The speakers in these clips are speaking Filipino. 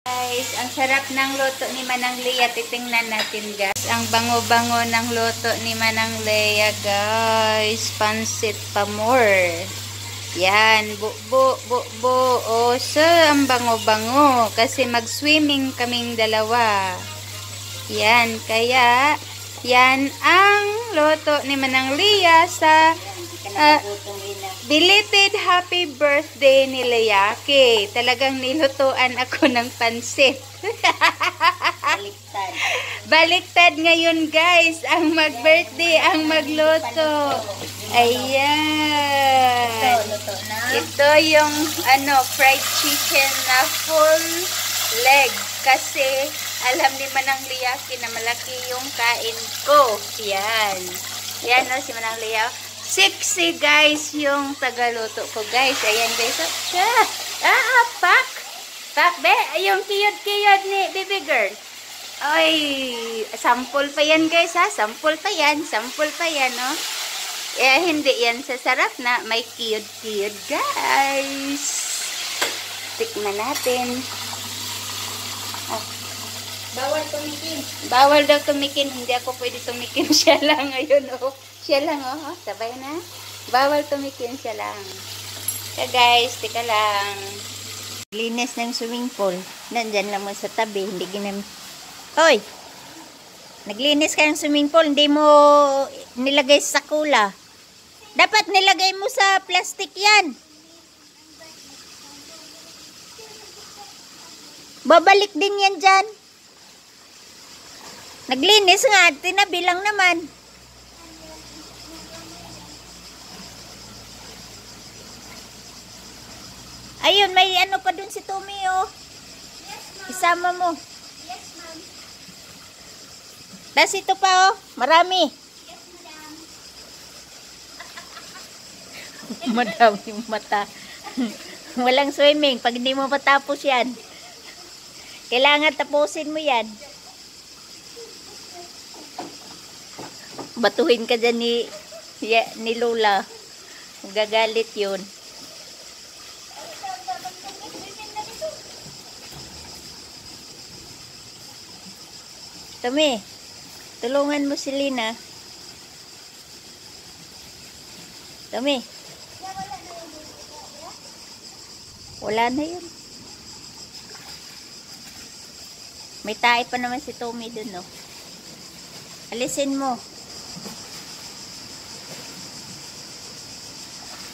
Guys, ang sarap ng luto ni Manang Lea. Titingnan natin guys. Ang bango-bango ng luto ni Manang Lea guys. Pansit pamor. Yan. Bu. O, so, ang bango-bango. Kasi mag-swimming kaming dalawa. Yan. Kaya, yan ang luto ni Manang Lea sa belated happy birthday ni Leake. Talagang nilutuan ako ng pansit. Baliktad. Baliktad ngayon guys. Ang mag-birthday, ang magluto. Ayan. Luto na. Ito yung fried chicken na full leg. Kasi alam ni Manang Leake na malaki yung kain ko. Yan. Yan o si Manang Leake. Sexy guys yung tagaluto ko guys. Ayan guys. Pak. Pak be. Yung kiyod ni baby girl. Ay, sample pa yan guys ha. Sample pa yan. Oh. Hindi yan sasarap na may kiyod guys. Tikman natin. Oh. Bawal tumikin. Bawal daw tumikin. Hindi ako pwede tumikin. Siya lang ngayon oh. Siya lang, oh. Sabay na. Bawal tumikin, siya lang. Kaya guys, tika lang. Linis ng swimming pool. Nandyan lang mo sa tabi. Hindi ginam... Hoy! Naglinis ka ng swimming pool. Hindi mo nilagay sa kula. Dapat nilagay mo sa plastic yan. Babalik din yan dyan. Naglinis nga. Tinabi lang naman. Ayun, may ano pa dun si Tommy, oh. Yes, ma'am. Isama mo. Yes, ma'am. Tas ito pa, oh. Marami. Yes, madam. Madaming mata. Walang swimming. Pag hindi mo matapos yan. Kailangan tapusin mo yan. Batuhin ka dyan ni Lola. Gagalit yun. Tami, tulungan mo si Lina. Tami. Wala na yun. May tae pa naman si Tommy dun, no? Alisin mo.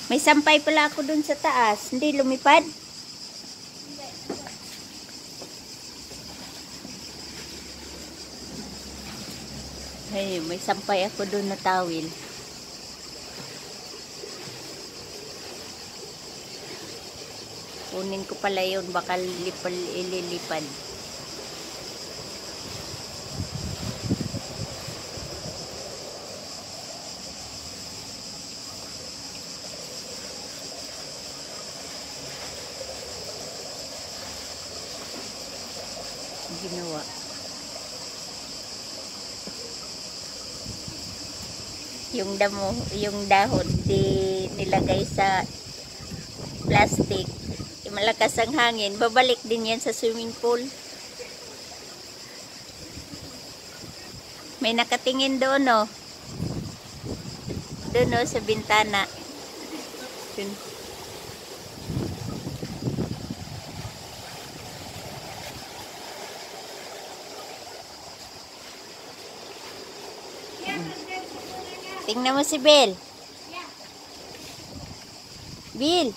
May sampay pala ako dun sa taas. Hindi lumipad? Ay, may sampay ako doon na tawil. Kunin ko pala yun. Baka ililipad. Ginawa. Yung dahon di nilagay sa plastic. Malakas ang hangin, babalik din yan sa swimming pool. May nakatingin doon, oh. Doon, oh, sa bintana. Doon. Tingnan mo si Bel. Bill.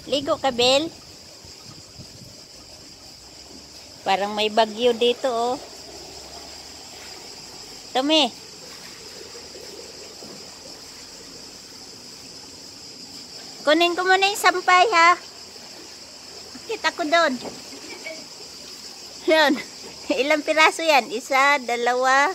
Ligo ka, Bel. Parang may bagyo dito, oh. Tumi. Kunin ko muna yung sampay, ha. Kita ko doon. Yun. Ilang piraso yan? Isa, dalawa,